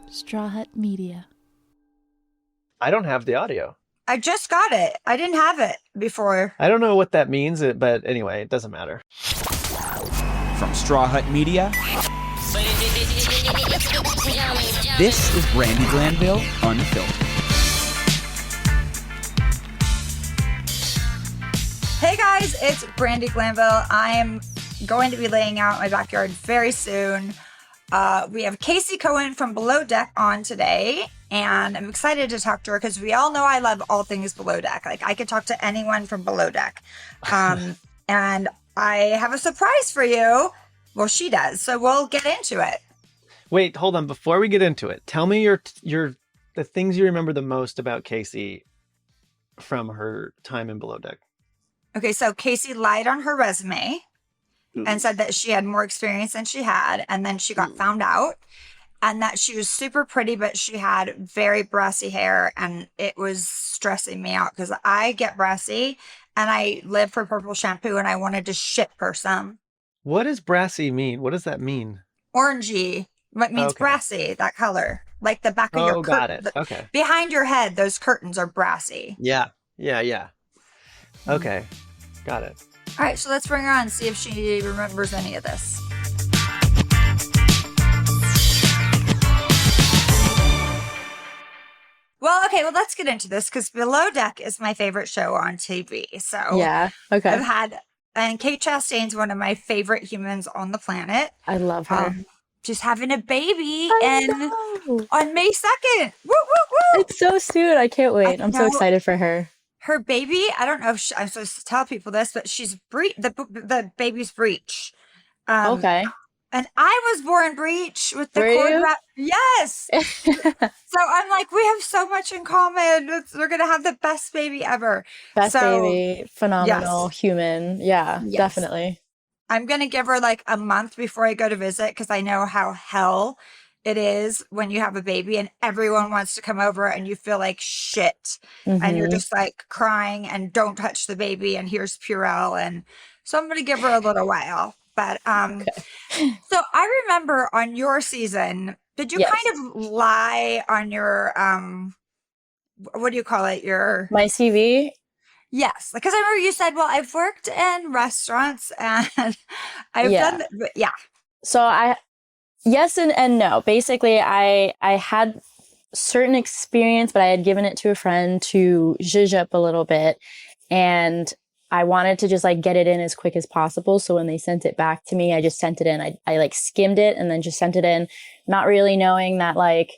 Straw Hut Media. I don't have the audio. I just got it. I didn't have it before. I don't know what that means, but anyway, it doesn't matter. From Straw Hut Media, this is Brandi Glanville Unfiltered. Hey guys, it's Brandi Glanville. I am going to be laying out my backyard very soon. We have Kasey Cohen from Below Deck on today, and I'm excited to talk to her because we all know I love all things Below Deck. Like, I could talk to anyone from Below Deck. And I have a surprise for you. Well, she does, so we'll get into it. Wait, hold on. Before we get into it, tell me the things you remember the most about Kasey from her time in Below Deck. Okay, so Kasey lied on her resume and said that she had more experience than she had, and then she got found out, and that she was super pretty, but she had very brassy hair, and it was stressing me out because I get brassy, and I live for purple shampoo, and I wanted to ship her some. What does brassy mean? What does that mean? Orangey. What means Okay. brassy, that color. Like the back of your curtain. Got it. Okay. Behind your head, those curtains are brassy. Yeah. Okay. Got it. All right, so let's bring her on and see if she remembers any of this. Well, let's get into this because Below Deck is my favorite show on TV. So Yeah. Okay. and Kate Chastain's one of my favorite humans on the planet. I love her. She's having a baby I know. on May 2nd. Woo, woo, woo. It's so soon. I can't wait. I'm so know. excited for her. Her baby, I don't know if I'm supposed to tell people this, but she's the baby's breech. Okay. And I was born breech with the Were cord you? wrap. Yes. So I'm like, we have so much in common. We're going to have the best baby ever. Best So, baby, phenomenal, yes. human. Yeah, Yes. definitely. I'm going to give her like a month before I go to visit because I know how hell it is when you have a baby and everyone wants to come over and you feel like shit. And you're Mhm. just like crying and don't touch the baby and here's Purell. And so I'm going to give her a little while. But so I remember on your season, did you Yes. kind of lie on your what do you call it? Your My CV. yes, because I remember you said, "Well, I've worked in restaurants and I've Yeah. done," but yeah, So yes and no. Basically, I had certain experience, but I had given it to a friend to zhuzh up a little bit, and I wanted to just like get it in as quick as possible. So when they sent it back to me, I just sent it in. I like skimmed it and then just sent it in, not really knowing that like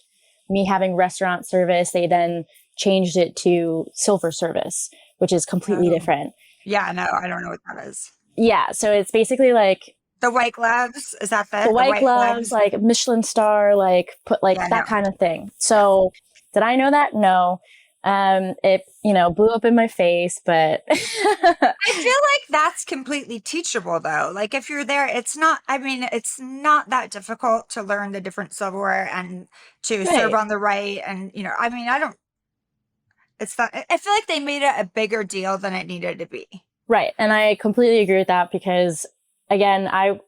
me having restaurant service, they then changed it to silver service, which is completely Oh. different. yeah. No, I don't know what that is. Yeah. So it's basically like The white gloves, is that the white gloves, like Michelin star, like put like Yeah, that no. kind of thing. So did I know that? No. It, blew up in my face, but I feel like that's completely teachable though. Like if you're there, it's not not that difficult to learn the different silverware and to serve Right. on the right. And, I feel like they made it a bigger deal than it needed to be. Right. And I completely agree with that because again, I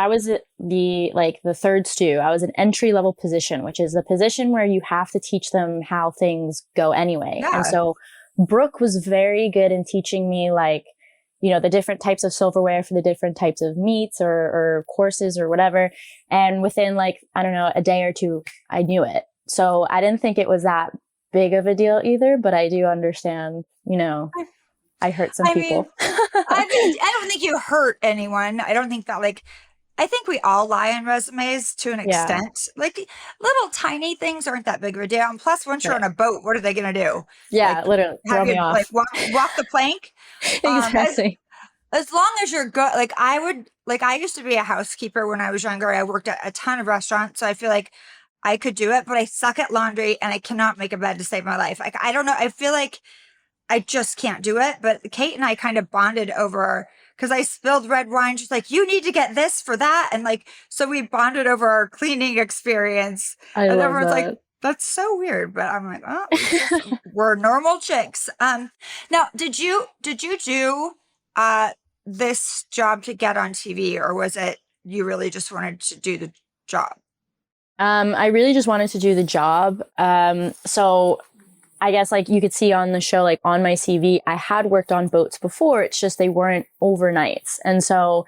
was the third stew. I was an entry level position, which is the position where you have to teach them how things go anyway. Yeah. And so Brooke was very good in teaching me like, the different types of silverware for the different types of meats or courses or whatever. And within like, I don't know, a day or two, I knew it. So I didn't think it was that big of a deal either, but I do understand, I hurt some people. I don't think you hurt anyone. I don't think that I think we all lie on resumes to an Yeah. extent. Like little tiny things aren't that big of a deal. And plus, once you're Right. on a boat, what are they going to do? Yeah, Like, literally throw Have me you off. walk the plank? Exactly. As long as you're good, I used to be a housekeeper when I was younger. I worked at a ton of restaurants, so I feel like I could do it, but I suck at laundry and I cannot make a bed to save my life. Like, I don't know. I feel like I just can't do it. But Kate and I kind of bonded over because I spilled red wine. She's like, you need to get this for that. And so we bonded over our cleaning experience. I And love everyone's like, that. that's so weird. But I'm like, oh, we're normal chicks. Now, did you do this job to get on TV, or was it you really just wanted to do the job? I really just wanted to do the job. So I guess like you could see on the show, like on my CV, I had worked on boats before. It's just they weren't overnights. And so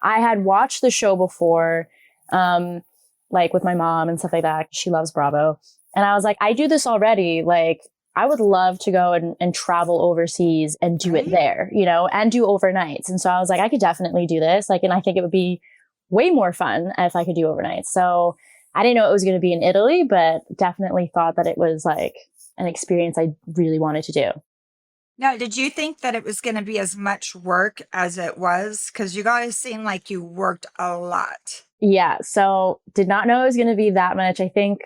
I had watched the show before, like with my mom and stuff like that. She loves Bravo. And I was like, I do this already. Like, I would love to go and travel overseas and do it there, you know, and do overnights. And so I was like, I could definitely do this. Like, and I think it would be way more fun if I could do overnights. So I didn't know it was going to be in Italy, but definitely thought that it was like an experience I really wanted to do. Now, did you think that it was going to be as much work as it was? Because you guys seem like you worked a lot. Yeah. So did not know it was going to be that much. I think,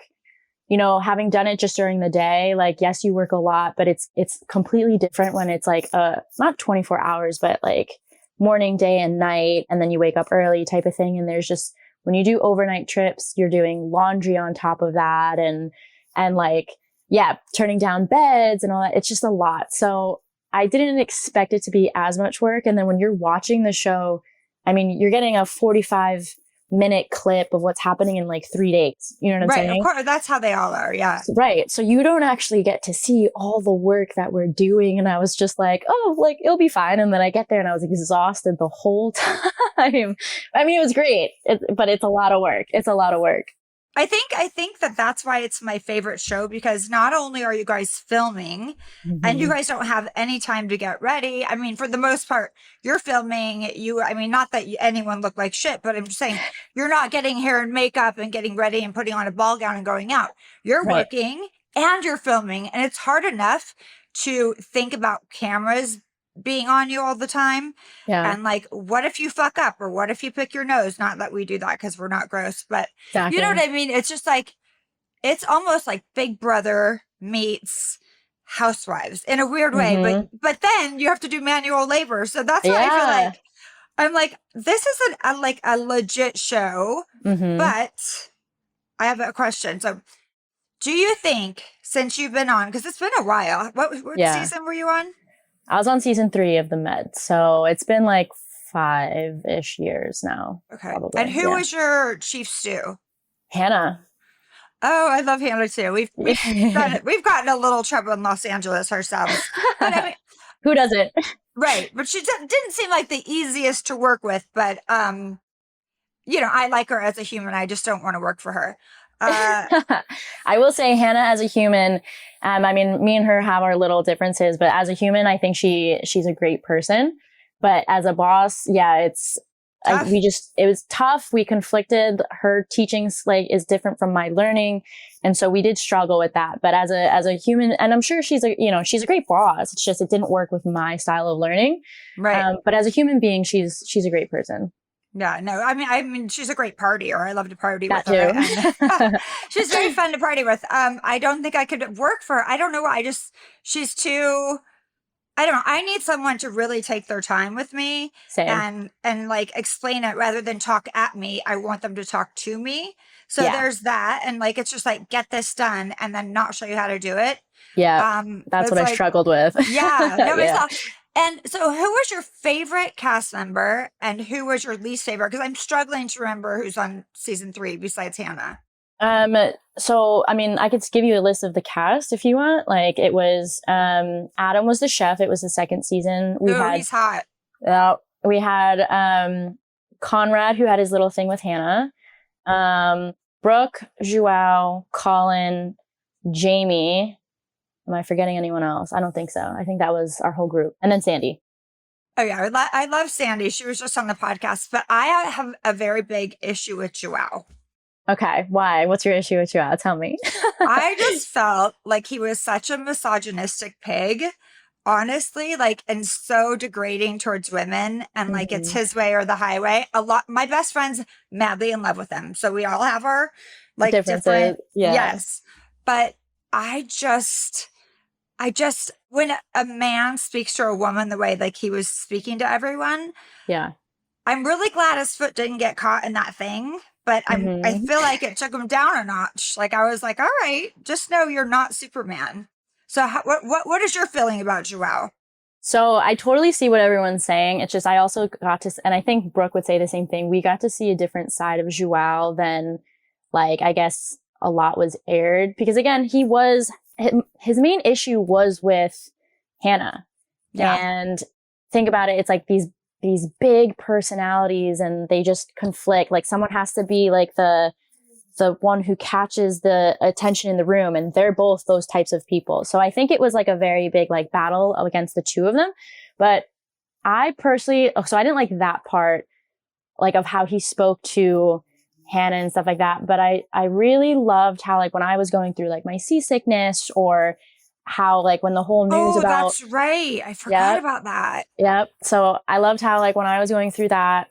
you know, having done it just during the day, like, yes, you work a lot, but it's completely different when it's like, not 24 hours, but like morning, day and night. And then you wake up early type of thing. And there's just, when you do overnight trips, you're doing laundry on top of that. And like, yeah, turning down beds and all that. It's just a lot. So I didn't expect it to be as much work. And then when you're watching the show, I mean, you're getting a 45-minute clip of what's happening in like 3 days. You know what I'm saying? Right. Of course. That's how they all are. Yeah. Right. So you don't actually get to see all the work that we're doing. And I was just like, oh, like it'll be fine. And then I get there and I was exhausted the whole time. I mean, it was great, but it's a lot of work. It's a lot of work. I think that that's why it's my favorite show, because not only are you guys filming and you guys don't have any time to get ready. I mean, for the most part, you're filming I mean, not that anyone looked like shit, but I'm just saying you're not getting hair and makeup and getting ready and putting on a ball gown and going out. You're Right. working and you're filming, and it's hard enough to think about cameras being on you all the time. Yeah. And like, what if you fuck up, or what if you pick your nose? Not that we do that because we're not gross, but Exactly. you know what I mean? It's just like, it's almost like Big Brother meets Housewives in a weird way. But then you have to do manual labor. So that's why I feel like, I'm like, this is a legit show. But I have a question. So do you think, since you've been on, because it's been a while, what season were you on? I was on season 3 of The Med. So it's been like 5-ish years now. Okay. Probably. And who was your chief stew? Hannah. Oh, I love Hannah too. We've gotten a little trouble in Los Angeles ourselves. But I mean, who doesn't? Right. But she didn't seem like the easiest to work with. But, you know, I like her as a human. I just don't want to work for her. I will say Hannah as a human, I mean, me and her have our little differences, but as a human, I think she's a great person. But as a boss, yeah, it was tough. We conflicted. Her teachings is different from my learning. And so we did struggle with that. But as a human, and I'm sure she's a great boss. It's just, it didn't work with my style of learning. Right. But as a human being, she's a great person. Yeah, no, I mean, she's a great partier. I love to party with her. And, she's very fun to party with. I don't think I could work for her. I don't know. She's too, I don't know. I need someone to really take their time with me. Same. and like explain it rather than talk at me. I want them to talk to me. So there's that. And like, it's just like, get this done and then not show you how to do it. Yeah. That's what I struggled with. Yeah. No, And so who was your favorite cast member and who was your least favorite? Because I'm struggling to remember who's on season 3 besides Hannah. So, I mean, I could give you a list of the cast if you want. Like, it was, Adam was the chef. It was the second season. He's hot. We had, Conrad, who had his little thing with Hannah. Brooke, Joao, Colin, Jamie. Am I forgetting anyone else? I don't think so. I think that was our whole group. And then Sandy. Oh, yeah. I love Sandy. She was just on the podcast. But I have a very big issue with Joao. Okay. Why? What's your issue with Joao? Tell me. I just felt like he was such a misogynistic pig, honestly, and so degrading towards women. And it's his way or the highway. My best friend's madly in love with him. So we all have our different. Yeah. Yes. But I just, when a man speaks to a woman the way he was speaking to everyone, yeah, I'm really glad his foot didn't get caught in that thing. But I feel like it took him down a notch. I was like, all right, just know you're not Superman. So what is your feeling about Joao? So I totally see what everyone's saying. It's just, I also got to, and I think Brooke would say the same thing. We got to see a different side of Joao than like, I guess a lot was aired because again, his main issue was with Hannah. Yeah. And think about it. It's like these big personalities and they just conflict. Like someone has to be like the one who catches the attention in the room, and they're both those types of people. So I think it was like a very big like battle against the two of them. But I personally, so I didn't like that part, like of how he spoke to Hannah and stuff like that. But I really loved how, like, when I was going through like my seasickness, or how like when the whole news about, that's right. I forgot about that. Yep. So I loved how, like, when I was going through that,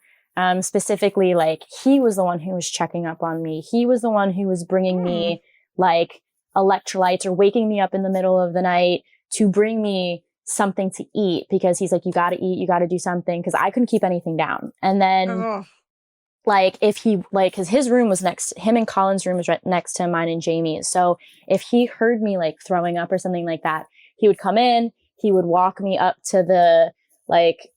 specifically, like, he was the one who was checking up on me. He was the one who was bringing me like electrolytes or waking me up in the middle of the night to bring me something to eat, because he's like, you got to eat, you got to do something, because I couldn't keep anything down. And then like, if he, like, because his room was him and Colin's room was right next to mine and Jamie's. So if he heard me like throwing up or something like that, he would come in, he would walk me up to the, like,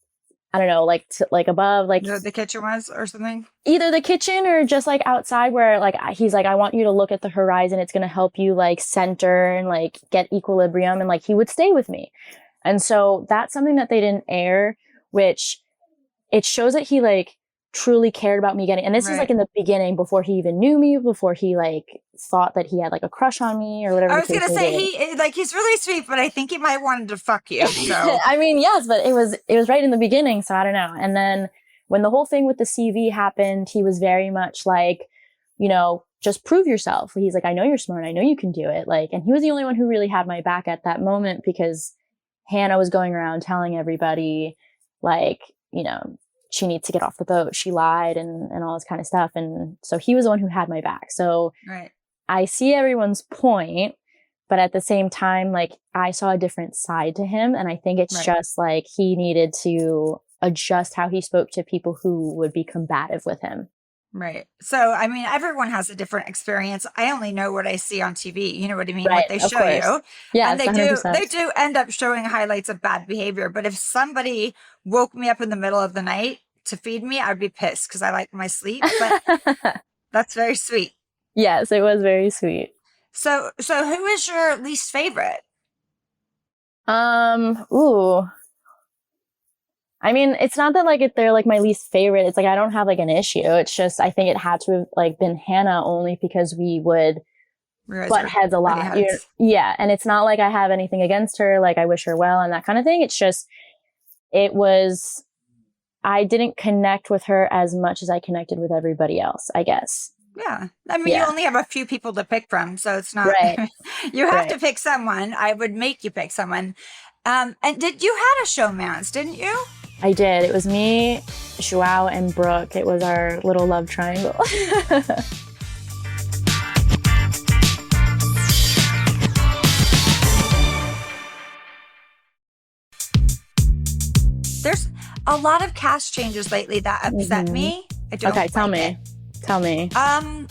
I don't know, like, to, like above, like the kitchen was or something. Either the kitchen or just like outside, where like he's like, I want you to look at the horizon. It's going to help you like center and like get equilibrium. And like, he would stay with me. And so that's something that they didn't air, which it shows that he like truly cared about me getting, and this is like in the beginning, before he even knew me, before he like thought that he had like a crush on me or whatever. I was gonna say he's really sweet, but I think he might wanted to fuck you. So I mean, yes, but it was right in the beginning, so I don't know. And then when the whole thing with the CV happened, he was very much like, you know, just prove yourself. He's like, I know you're smart, I know you can do it. Like, and he was the only one who really had my back at that moment, because Hannah was going around telling everybody, like, you know, she needs to get off the boat. She lied and all this kind of stuff. And so he was the one who had my back. So I see everyone's point, but at the same time, like, I saw a different side to him. And I think it's just like he needed to adjust how he spoke to people who would be combative with him. Right. So, I mean, everyone has a different experience. I only know what I see on TV. You know what I mean? What they show you. Yeah. And they do end up showing highlights of bad behavior. But if somebody woke me up in the middle of the night to feed me, I'd be pissed because I like my sleep. But that's very sweet. Yes, it was very sweet. So who is your least favorite? Ooh. I mean, it's not that like they're like my least favorite. It's like I don't have like an issue. It's just I think it had to have like been Hannah, only because we would butt heads a lot. Yeah, and it's not like I have anything against her. Like, I wish her well and that kind of thing. It's just I didn't connect with her as much as I connected with everybody else, I guess. Yeah. I mean, you only have a few people to pick from, so it's not you have to pick someone. I would make you pick someone. And you had a showmance, didn't you? I did. It was me, Joao, and Brooke. It was our little love triangle. There's a lot of cast changes lately that upset me. I don't Tell me. I'm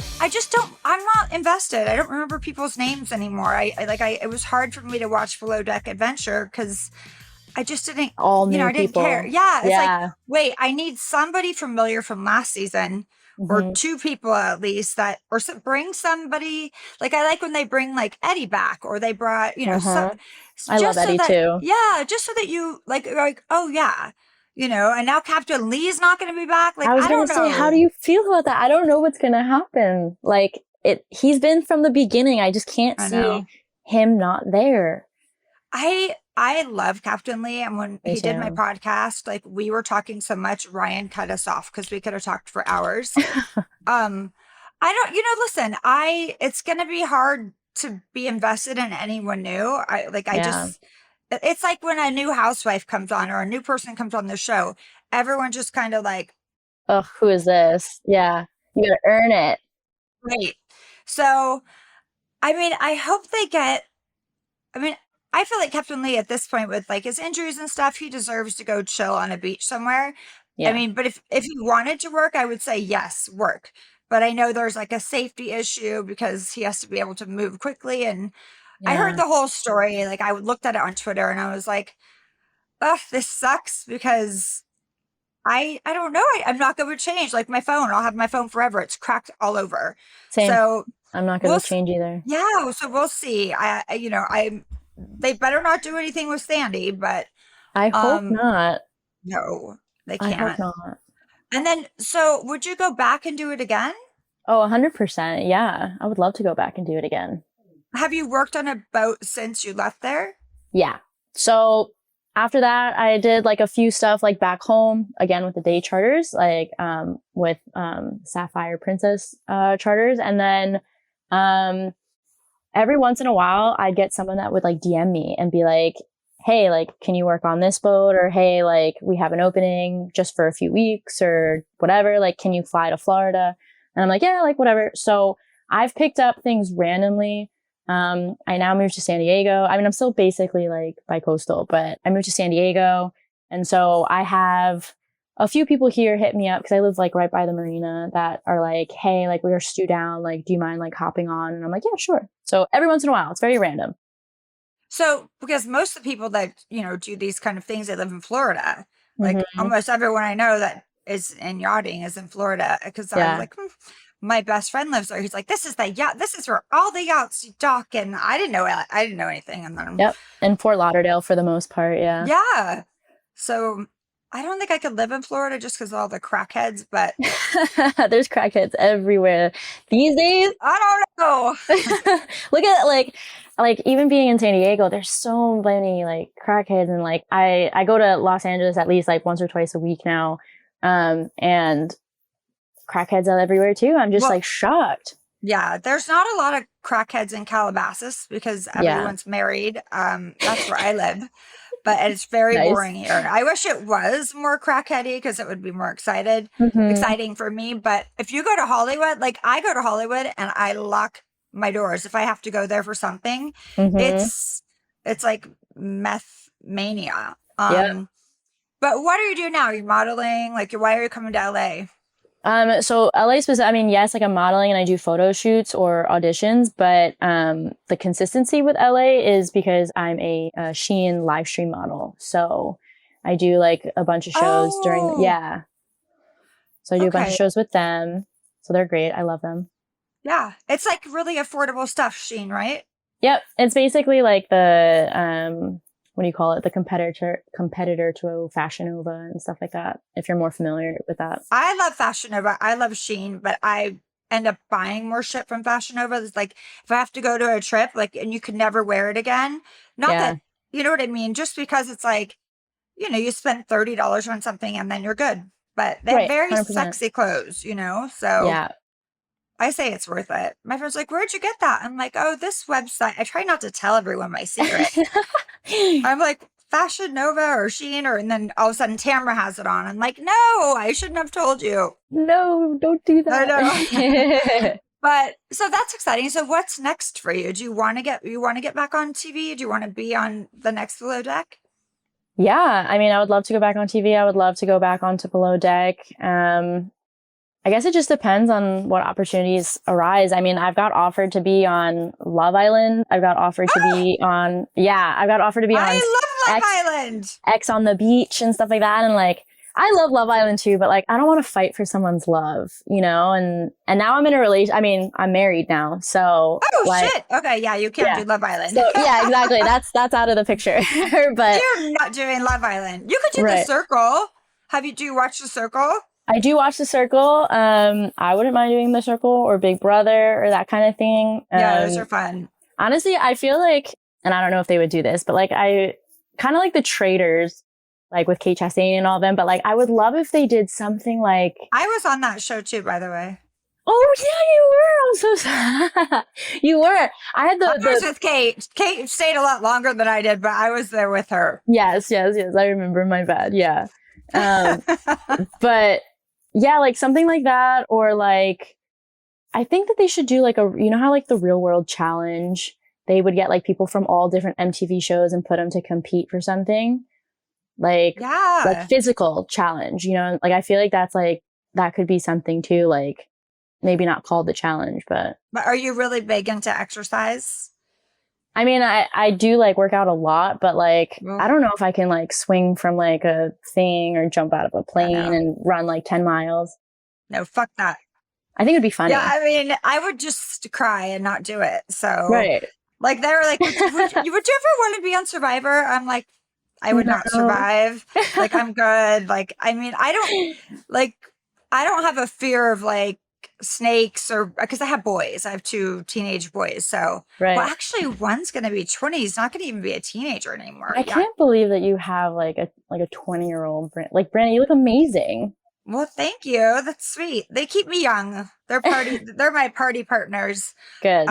not invested. I don't remember people's names anymore. It was hard for me to watch Below Deck Adventure because I just didn't, I didn't care. Yeah. It's like, wait, I need somebody familiar from last season, or two people at least bring somebody. Like, I like when they bring like Eddie back, or they brought, I love Eddie too. Yeah. Just so that you like, oh yeah. And now Captain Lee is not going to be back. Like, I was going to say, how do you feel about that? I don't know what's going to happen. Like, he's been from the beginning. I just can't see him not there. I love Captain Lee. And when he did my podcast, like, we were talking so much, Ryan cut us off because we could have talked for hours. Listen, it's going to be hard to be invested in anyone new. It's like when a new housewife comes on or a new person comes on the show, everyone just kind of like, oh, who is this? Yeah. You got to earn it. Right. So, I mean, I hope they I feel like Captain Lee at this point, with like his injuries and stuff, he deserves to go chill on a beach somewhere. Yeah. I mean, but if he wanted to work, I would say yes, work. But I know there's like a safety issue because he has to be able to move quickly. And I heard the whole story. Like, I looked at it on Twitter and I was like, oh, this sucks, because I don't know. I'm not going to change. Like my phone, I'll have my phone forever. It's cracked all over. Same. So I'm not going we'll to change either. yeah. So we'll see. They better not do anything with Sandy, but I hope not. no, they I hope can't. not. And then, so would you go back and do it again? Oh, 100%. Yeah. I would love to go back and do it again. Have you worked on a boat since you left there? Yeah. So after that, I did like a few stuff like back home again with the day charters, like with Sapphire Princess charters. And then every once in a while, I'd get someone that would like DM me and be like, hey, like, can you work on this boat? Or hey, like, we have an opening just for a few weeks or whatever. Like, can you fly to Florida? And I'm like, yeah, like, whatever. So I've picked up things randomly. I now moved to San Diego. I mean, I'm still basically like bi-coastal, but I moved to San Diego. And so I have a few people here hit me up because I live like right by the marina that are like, hey, like we are stew down. Like, do you mind like hopping on? And I'm like, yeah, sure. So every once in a while, it's very random. So, because most of the people that, do these kind of things, they live in Florida. Like almost everyone I know that is in yachting is in Florida. Because I was like, my best friend lives there. He's like, this is the yacht. This is where all the yachts dock. And I didn't know anything. And then, yep. And Fort Lauderdale for the most part. Yeah. Yeah. So I don't think I could live in Florida just because of all the crackheads, but there's crackheads everywhere these days. I don't know. Look at like even being in San Diego, there's so many like crackheads, and like I go to Los Angeles at least like once or twice a week now, and crackheads are everywhere too. I'm just like shocked. Yeah, there's not a lot of crackheads in Calabasas because everyone's married. That's where I live. But it's very boring here. I wish it was more crackheady because it would be more exciting for me. But if you go to Hollywood, like I go to Hollywood and I lock my doors if I have to go there for something. It's like meth mania. But what are you doing now? Are you modeling? Like, why are you coming to LA? So LA specific, I mean, yes, like I'm modeling and I do photo shoots or auditions, but the consistency with LA is because I'm a Shein live stream model. So I do like a bunch of shows So I do a bunch of shows with them. So they're great. I love them. Yeah. It's like really affordable stuff, Shein, right? Yep. It's basically like the, what do you call it? The competitor to Fashion Nova and stuff like that. If you're more familiar with that. I love Fashion Nova. I love Shein, but I end up buying more shit from Fashion Nova. It's like if I have to go to a trip, like, and you can never wear it again. Not that, you know what I mean? Just because it's like, you spend $30 on something and then you're good. But they have very 100%. Sexy clothes, So yeah. I say it's worth it. My friend's like, where'd you get that? I'm like, oh, this website. I try not to tell everyone my secret. I'm like, Fashion Nova or Shein, and then all of a sudden Tamara has it on. I'm like, no, I shouldn't have told you. No, don't do that. I know. But so that's exciting. So what's next for you? Do you want to get back on TV? Do you want to be on the next Below Deck? Yeah, I mean, I would love to go back on TV. I would love to go back onto Below Deck. I guess it just depends on what opportunities arise. I mean, I've got offered to be on Love Island. I've got offered to be on, I love Love Island. X on the Beach and stuff like that. And like, I love Love Island too, but like, I don't want to fight for someone's love, and now I'm in a relation. I mean, I'm married now. So. Oh, shit. Okay. Yeah. You can't do Love Island. So, yeah, exactly. That's out of the picture. But you're not doing Love Island. You could do The Circle. Do you watch The Circle? I do watch The Circle. I wouldn't mind doing The Circle or Big Brother or that kind of thing. Yeah, those are fun. Honestly, I feel like, and I don't know if they would do this, but like I kind of like The Traitors, like with Kate Chastain and all them. But like, I would love if they did something like. I was on that show too, by the way. Oh yeah, you were. I'm so sorry. You were. I had I was with Kate. Kate stayed a lot longer than I did, but I was there with her. Yes. I remember. My bad. Yeah. But. Yeah, like something like that, or like, I think that they should do like how like the Real World Challenge, they would get like people from all different MTV shows and put them to compete for something, like physical challenge, like I feel like that could be something too, like maybe not called the challenge, but. But are you really big into exercise? I mean, I do like work out a lot, but like, Well, I don't know if I can like swing from like a thing or jump out of a plane know. and run like 10 miles. No, fuck that. I think it'd be funny. Yeah, I mean, I would just cry and not do it. So, Right. like, they were like, would you ever want to be on Survivor? I'm like, I would not No. survive. Like, I'm good. Like, I mean, I don't have a fear of like snakes or because I have boys. I have 2 teenage boys. So, Right. well, actually, one's going to be 20. He's not going to even be a teenager anymore. I can't believe that you have like a 20-year-old like Brandi, you look amazing. Well, thank you. That's sweet. They keep me young. They're my party partners. Good.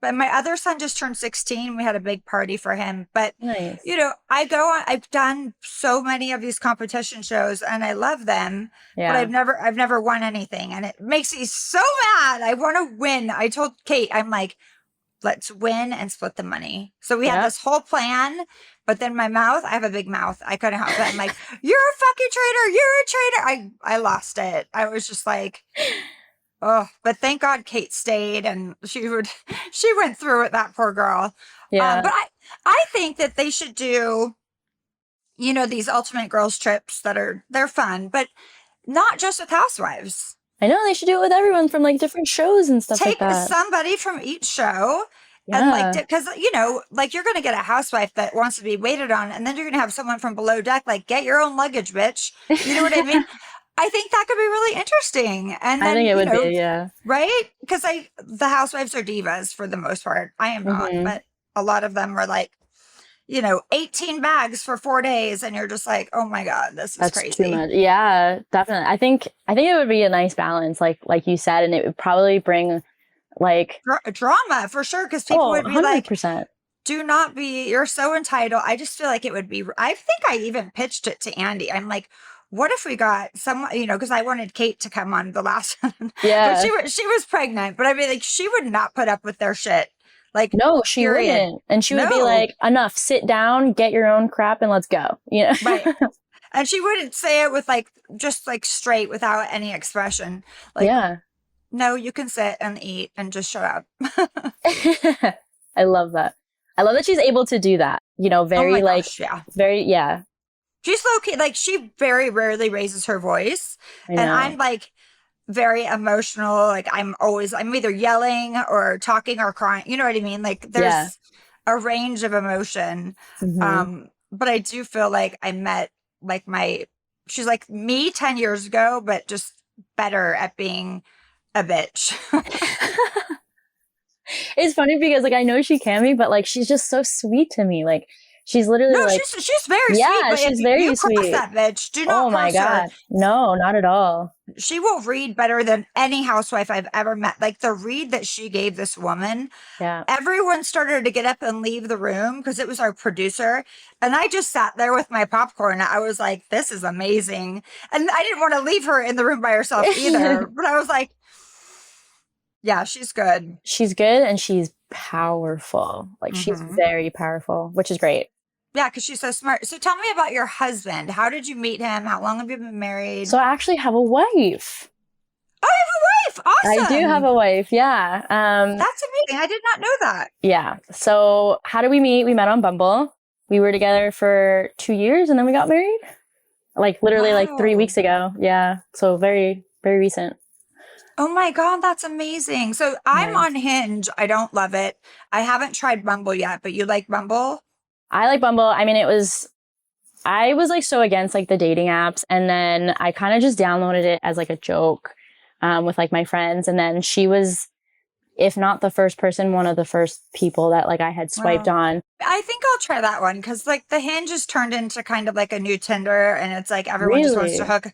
But my other son just turned 16. We had a big party for him. But Nice. you know, I've done so many of these competition shows and I love them. Yeah. But I've never won anything. And it makes me so mad. I want to win. I told Kate, I'm like, let's win and split the money. So we had this whole plan, but then my mouth, I have a big mouth. I couldn't help it. I'm like, you're a fucking traitor. You're a traitor. I lost it. I was just like, oh, but thank God Kate stayed and she went through it, that poor girl. Yeah. But I think that they should do, you know, these ultimate girls trips they're fun, but not just with housewives. I know they should do it with everyone from like different shows and stuff Take like that. somebody from each show and Yeah. like, because you know, like you're going to get a housewife that wants to be waited on, and then you're going to have someone from below deck, like, get your own luggage, bitch. You know what I mean? I think that could be really interesting. And then, I think it would be, yeah. right? Because the housewives are divas for the most part. I am not, but a lot of them are like, you know, 18 bags for 4 days, and you're just like, oh my God, this is That's crazy. too much. Yeah, definitely. I think it would be a nice balance, like you said, and it would probably bring like Drama for sure, because people would be 100%. like, do not be, you're so entitled. I just feel like it would be, I think I even pitched it to Andy. I'm like, what if we got someone, you know, because I wanted Kate to come on the last one. Yeah. But she was pregnant, but I mean, like, she would not put up with their shit. Like, No, she period. wouldn't. And she would be No. like, enough, sit down, get your own crap, and let's go. You know? Right. And she wouldn't say it with like, just like straight without any expression. Like, Yeah. no, you can sit and eat and just shut up. I love that. I love that she's able to do that. You know, very Oh my like, gosh, yeah. very, yeah. She's low key, like she very rarely raises her voice. I And know. I'm like very emotional. Like I'm either yelling or talking or crying. You know what I mean? Like there's a range of emotion. Mhm. But I do feel like I met like she's like me 10 years ago, but just better at being a bitch. It's funny because like I know she can be, but like she's just so sweet to me. Like she's literally No, like, she's very sweet. Yeah, But she's if very you cross sweet. that bitch, do not oh my cross her. God, no, not at all. She will read better than any housewife I've ever met. Like the read that she gave this woman, Yeah. everyone started to get up and leave the room because it was our producer. And I just sat there with my popcorn. I was like, this is amazing. And I didn't want to leave her in the room by herself either. But I was like, yeah, she's good. She's good and she's powerful. Like she's Mhm. very powerful, which is great. Yeah, because she's so smart. So tell me about your husband. How did you meet him? How long have you been married? So I actually have a wife. Oh, you have a wife. Awesome. I do have a wife. Yeah. That's amazing. I did not know that. Yeah. So how did we meet? We met on Bumble. We were together for 2 years and then we got married. Like literally like 3 Wow. weeks ago. Yeah. So very, very recent. Oh my God, that's amazing. So I'm Nice. on Hinge. I don't love it. I haven't tried Bumble yet, but you like Bumble? I like Bumble. I mean, I was like so against like the dating apps. And then I kind of just downloaded it as like a joke with like my friends. And then she was, if not the first person, one of the first people that like I had swiped Wow. on. I think I'll try that one because like the Hinge is turned into kind of like a new Tinder, and it's like everyone just wants to Really? hook.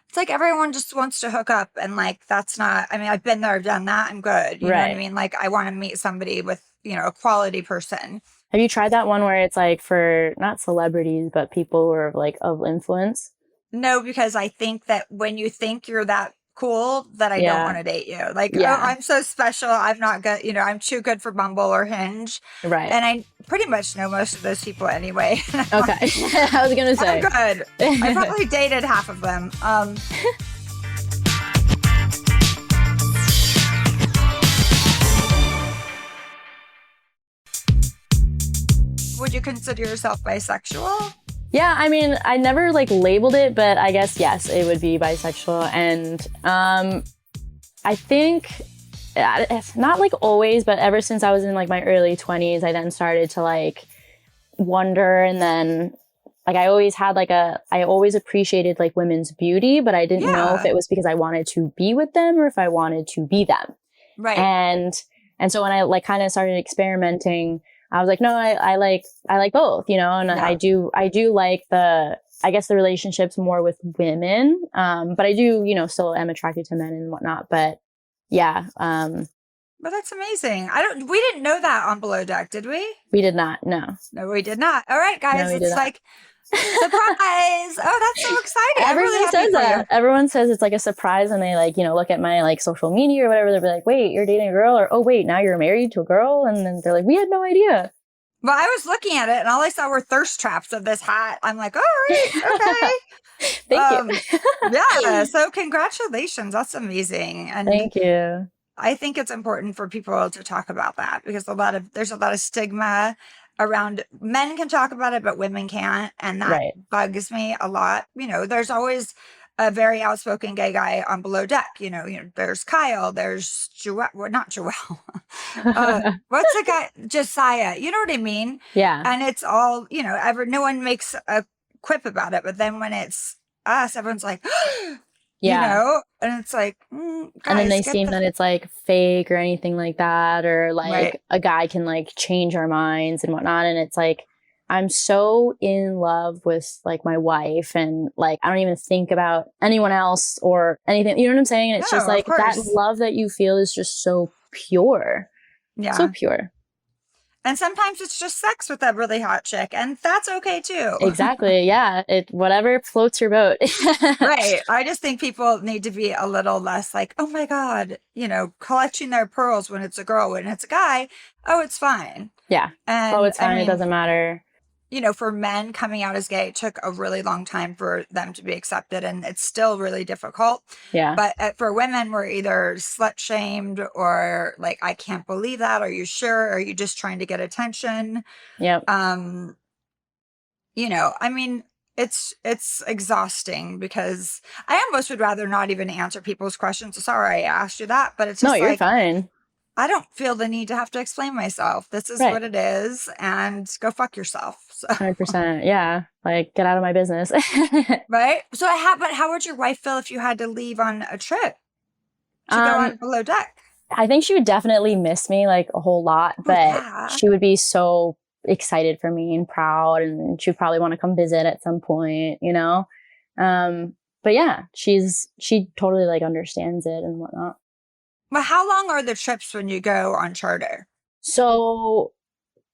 It's like everyone just wants to hook up, and like that's not. I mean, I've been there, I've done that. I'm good. You know what I Right. mean? Like I want to meet somebody with a quality person. Have you tried that one where it's like for not celebrities, but people who are like of influence? No, because I think that when you think you're that cool, that I don't Yeah. want to date you. Like, Yeah. oh, I'm so special. I'm not good. I'm too good for Bumble or Hinge. Right. And I pretty much know most of those people anyway. Okay. I was going to I'm say. good. I probably dated half of them. would you consider yourself bisexual? Yeah, I mean, I never like labeled it, but I guess yes, it would be bisexual. And I think it's not like always, but ever since I was in like my early 20s, I then started to like wonder. And then like I always had like I always appreciated like women's beauty, but I didn't know if it was because I wanted to be with them or if I wanted to be them. Right. And so when I like kind of started experimenting, I was like, no, I like both, you know, and I do like I guess the relationships more with women. But I do, you know, still am attracted to men and whatnot, but yeah. But that's amazing. We didn't know that on Below Deck, did we? We did not. No. No, we did not. All right, guys. No, It's like, surprise. Oh, that's so exciting. Everyone says that. Everyone says it's like a surprise when they like, you know, look at my like social media or whatever. They'll be like, wait, you're dating a girl, or, oh, wait, now you're married to a girl. And then they're like, we had no idea. Well, I was looking at it and all I saw were thirst traps of this hat. I'm like, all right, okay. Thank you. Yeah. So congratulations. That's amazing. And thank you. I think it's important for people to talk about that because there's a lot of stigma around. Men can talk about it, but women can't. And that bugs me a lot. You know, there's always a very outspoken gay guy on Below Deck. You know, there's Kyle, there's Joelle, well, not Joelle. What's the guy? Josiah. You know what I mean? Yeah. And it's all, you know, no one makes a quip about it. But then when it's us, everyone's like, you know, and it's like, guys, and then they seem that it's like fake or anything like that, or like a guy can like change our minds and whatnot. And it's like, I'm so in love with like my wife, and like I don't even think about anyone else or anything. You know what I'm saying? And it's just like that love that you feel is just so pure. Yeah. So pure. And sometimes it's just sex with that really hot chick, and that's okay too. Exactly. Yeah. Whatever floats your boat. Right. I just think people need to be a little less like, oh my God, you know, clutching their pearls when it's a girl. When it's a guy, oh, it's fine. Yeah. And it's fine. I mean, it doesn't matter. You know, for men coming out as gay, it took a really long time for them to be accepted, and it's still really difficult. Yeah. But for women, we're either slut shamed or like, I can't believe that. Are you sure? Are you just trying to get attention? Yep. You know, I mean, it's exhausting because I almost would rather not even answer people's questions. Sorry, I asked you that, but it's just you're fine. I don't feel the need to have to explain myself. This is what it is, and go fuck yourself. So. 100%. Yeah. Like, get out of my business. Right? So but how would your wife feel if you had to leave on a trip to go on Below Deck? I think she would definitely miss me like a whole lot, but she would be so excited for me and proud, and she'd probably want to come visit at some point, you know? But yeah, she totally like understands it and whatnot. Well, how long are the trips when you go on charter? So,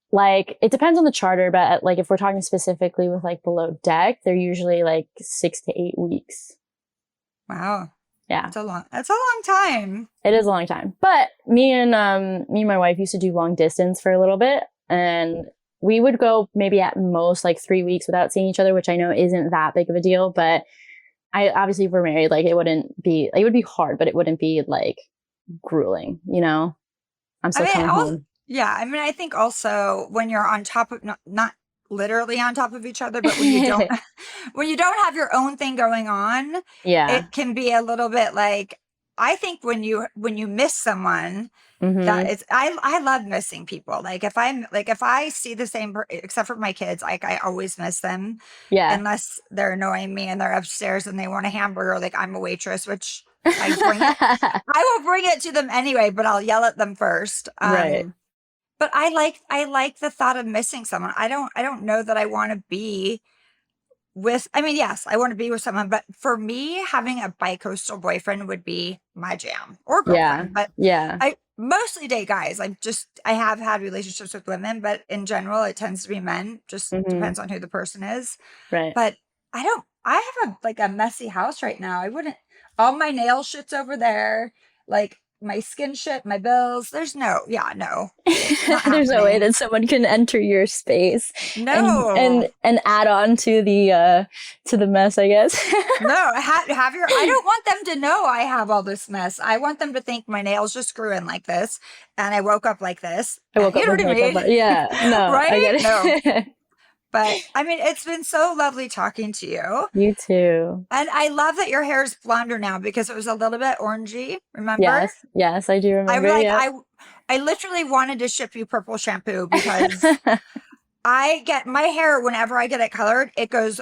like, it depends on the charter, but like if we're talking specifically with like Below Deck, they're usually like 6 to 8 weeks. Wow. Yeah. That's a long time. It is a long time. But me and my wife used to do long distance for a little bit, and we would go maybe at most like 3 weeks without seeing each other, which I know isn't that big of a deal, but obviously if we're married, like it would be hard, but it wouldn't be like grueling, you know? I'm still coming home. Yeah. I mean, I think also when you're on top of, not literally on top of each other, but when you don't, when you don't have your own thing going on, it can be a little bit like, I think when you miss someone, that is, I love missing people. Like if I see the same, except for my kids, like I always miss them. Yeah. Unless they're annoying me and they're upstairs and they want a hamburger, like I'm a waitress, which I will bring it to them anyway, but I'll yell at them first. Right. But I like the thought of missing someone. I don't know that I want to be with, I mean, yes, I want to be with someone, but for me, having a bi-coastal boyfriend would be my jam, or girlfriend. But I mostly date guys. I have had relationships with women, but in general, it tends to be men. Just depends on who the person is. Right. But I have a messy house right now. All my nail shit's over there. Like my skin shit, my bills. There's no. Not There's no way happening. that someone can enter your space No. and add on to the mess, I guess. No, have your. I don't want them to know I have all this mess. I want them to think my nails just grew in like this, and I woke up like this. I woke You up know with what I makeup mean? on. Yeah, no, Right? I get it. No. But I mean, it's been so lovely talking to you, You too. and I love that your hair is blonder now because it was a little bit orangey. Remember? Yes, I do remember. I literally wanted to ship you purple shampoo because I get my hair whenever I get it colored, it goes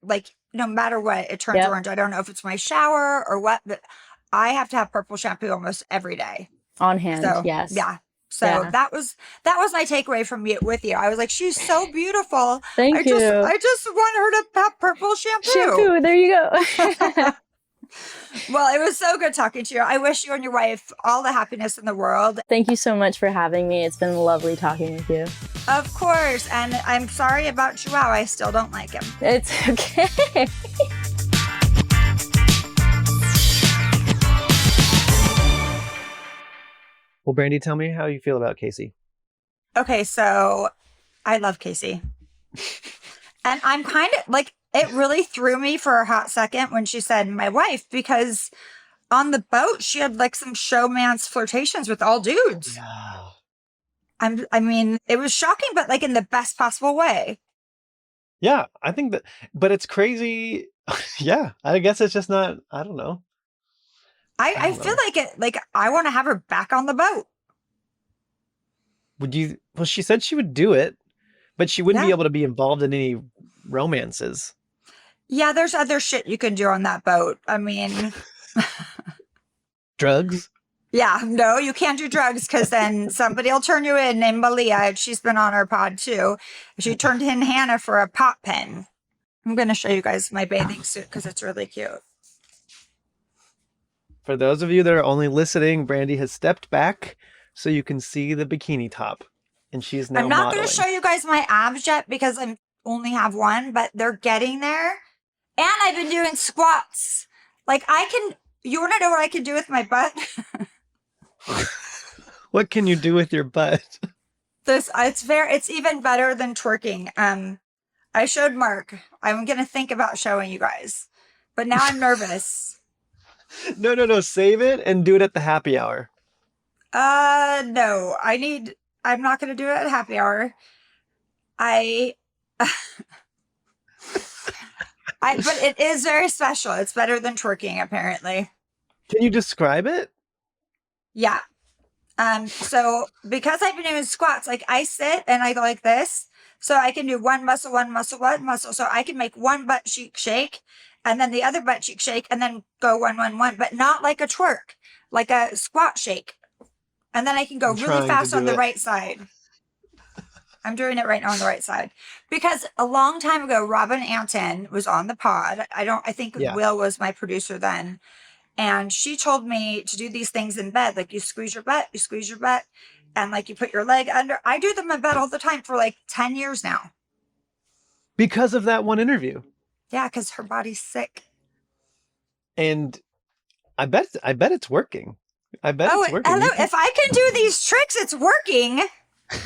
like no matter what, it turns Yep. orange. I don't know if it's my shower or what, but I have to have purple shampoo almost every day. On hand, So yes. yeah. So Yeah. that was my takeaway from you with you. I was like, she's so beautiful. Thank you. I just want her to have purple shampoo. Shampoo, there you go. Well, it was so good talking to you. I wish you and your wife all the happiness in the world. Thank you so much for having me. It's been lovely talking with you. Of course. And I'm sorry about Chihuahua. I still don't like him. It's okay. Well, Brandi, tell me how you feel about Kasey. Okay, so I love Kasey. And I'm kind of like, it really threw me for a hot second when she said my wife, because on the boat, she had like some showman's flirtations with all dudes. Yeah. I mean, it was shocking, but like in the best possible way. Yeah, I think that, but it's crazy. Yeah, I guess it's just not, I don't know. I don't feel know. like it, like I want to have her back on the boat. Would you, well, she said she would do it, but she wouldn't be Yeah. able to be involved in any romances. Yeah, there's other shit you can do on that boat. I mean, Drugs? yeah, no, you can't do drugs because then somebody will turn you in named Malia. She's been on our pod too. She turned in Hannah for a pop pen. I'm going to show you guys my bathing suit because it's really cute. For those of you that are only listening, Brandi has stepped back so you can see the bikini top. And she's now I'm not modeling. going to show you guys my abs yet because I only have one, but they're getting there. And I've been doing squats. Like you want to know what I can do with my butt? What can you do with your butt? It's even better than twerking. I showed Mark. I'm going to think about showing you guys, but now I'm nervous. No. Save it and do it at the happy hour. No, I'm not going to do it at happy hour. But it is very special. It's better than twerking, apparently. Can you describe it? Yeah. So because I've been doing squats, like I sit and I go like this. So I can do one muscle. So I can make one butt cheek shake and then the other butt cheek shake and then go 1, 1, 1, but not like a twerk, like a squat shake. And then I can go I'm trying really to fast do on the it. right side. I'm doing it right now on the right side because a long time ago, Robin Anton was on the pod. I think Yeah. Will was my producer then. And she told me to do these things in bed. Like you squeeze your butt, and like you put your leg under. I do them in bed all the time for like 10 years now. Because of that one interview. Yeah, because her body's sick. And I bet it's working. I bet it's working. Hello. You can- If I can do these tricks, it's working.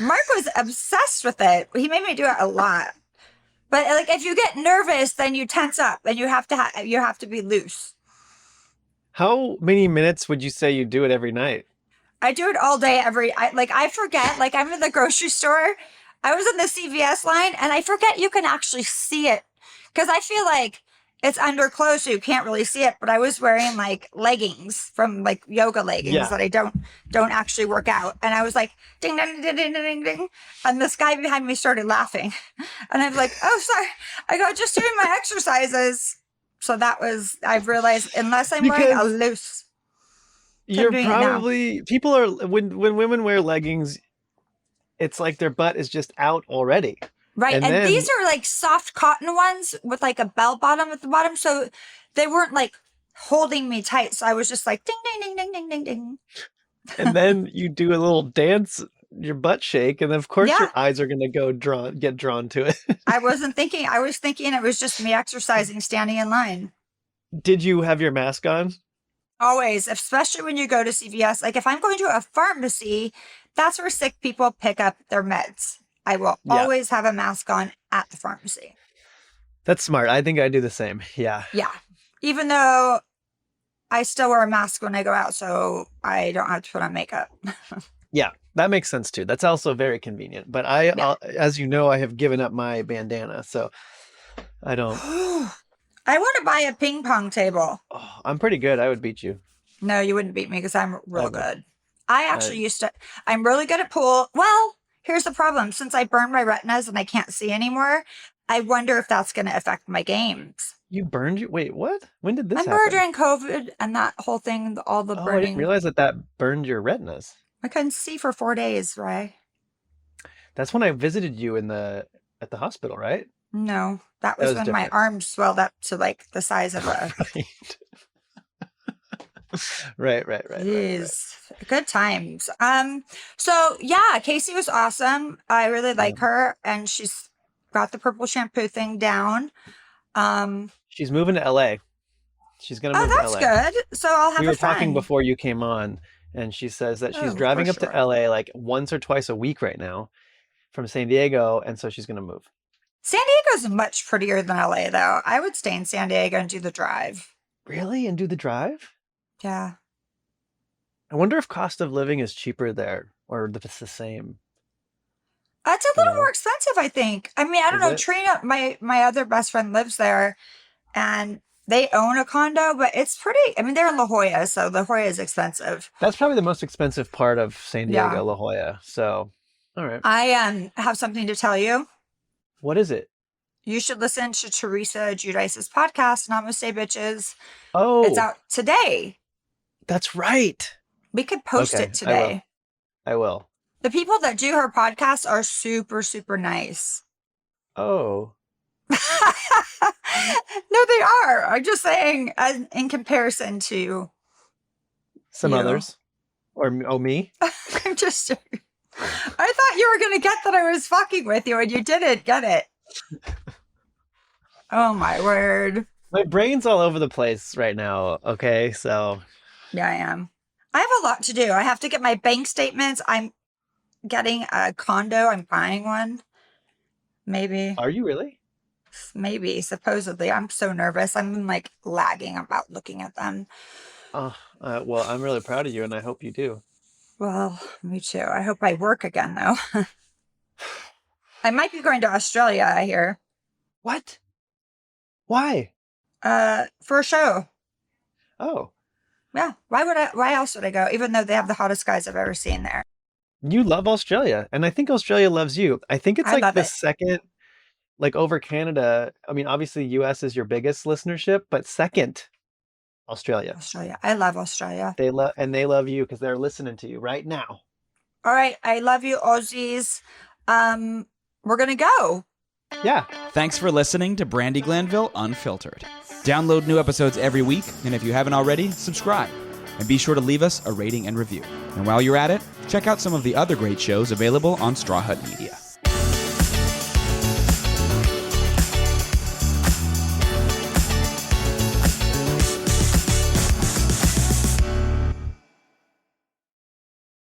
Mark was obsessed with it. He made me do it a lot. But like if you get nervous, then you tense up and you have to be loose. How many minutes would you say you do it every night? I do it all day, I forget, like I'm in the grocery store. I was in the CVS line and I forget you can actually see it because I feel like it's under clothes, so you can't really see it. But I was wearing like leggings from like yoga leggings that I don't actually work out. And I was like, ding, ding, ding, ding, ding, ding. And this guy behind me started laughing. And I was like, oh, sorry. I go, just doing my exercises. So I've realized unless I'm wearing a loose. You're doing it now. probably, people are, when women wear leggings, it's like their butt is just out already. Right. And And then- these are like soft cotton ones with like a bell bottom at the bottom. So they weren't like holding me tight. So I was just like ding, ding, ding, ding, ding, ding, ding. And then you do a little dance, your butt shake, and of course Yeah. your eyes are going to get drawn to it. I wasn't thinking. I was thinking it was just me exercising, standing in line. Did you have your mask on? Always, especially when you go to CVS. Like if I'm going to a pharmacy, that's where sick people pick up their meds. I will always have a mask on at the pharmacy. That's smart. I think I do the same. Yeah. Yeah. even though I still wear a mask when I go out, so I don't have to put on makeup. Yeah, that makes sense too. That's also very convenient. But as you know, I have given up my bandana, so I don't. I want to buy a ping pong table. Oh, I'm pretty good. I would beat you. No, you wouldn't beat me because I'm real good. I actually I'm really good at pool. Well, here's the problem. Since I burned my retinas and I can't see anymore, I wonder if that's going to affect my games. You burned your, wait, what? When did this happen? Remember during COVID and that whole thing, all the burning. I didn't realize that burned your retinas. I couldn't see for 4 days, right? That's when I visited you at the hospital, right? No, that was when my arms swelled up to like the size of a... Right. Jeez. Good times. So yeah, Kasey was awesome. I really like her, and she's got the purple shampoo thing down. She's moving to LA. She's gonna move to LA. Oh, that's good. So I'll have We a were friend. Talking before you came on, and she says that she's driving up to LA like once or twice a week right now from San Diego, and so she's gonna move. San Diego's much prettier than LA, though. I would stay in San Diego and do the drive. Really? And do the drive? Yeah. I wonder if cost of living is cheaper there, or if it's the same. It's a little more expensive, I think. I mean, I don't know. Trina, my other best friend, lives there, and they own a condo, but it's pretty. I mean, they're in La Jolla, so La Jolla is expensive. That's probably the most expensive part of San Diego, La Jolla. So, all right. I have something to tell you. What is it? You should listen to Teresa Giudice's podcast, Namaste Bitches. Oh. It's out today. That's right. We could post it today. I will. The people that do her podcast are super, super nice. Oh. No, they are. I'm just saying, in comparison to some others. Or me? I'm just... I thought you were going to get that I was fucking with you, and you didn't get it. Oh, my word. My brain's all over the place right now, okay? So... Yeah, I am. I have a lot to do. I have to get my bank statements. I'm getting a condo. I'm buying one. Maybe. Are you really? Maybe, supposedly. I'm so nervous. I'm like lagging about looking at them. Well, I'm really proud of you, and I hope you do. Well, me too. I hope I work again, though. I might be going to Australia, I hear. What? Why? For a show. Oh. Yeah. Why else would I go? Even though they have the hottest guys I've ever seen there. You love Australia, and I think Australia loves you. I think it's like the second, like over Canada. I mean, obviously US is your biggest listenership, but second, Australia. I love Australia. They love you because they're listening to you right now. All right. I love you, Aussies. We're going to go. Yeah. Thanks for listening to Brandi Glanville Unfiltered. Download new episodes every week, and if you haven't already, subscribe. And be sure to leave us a rating and review. And while you're at it, check out some of the other great shows available on Straw Hut Media.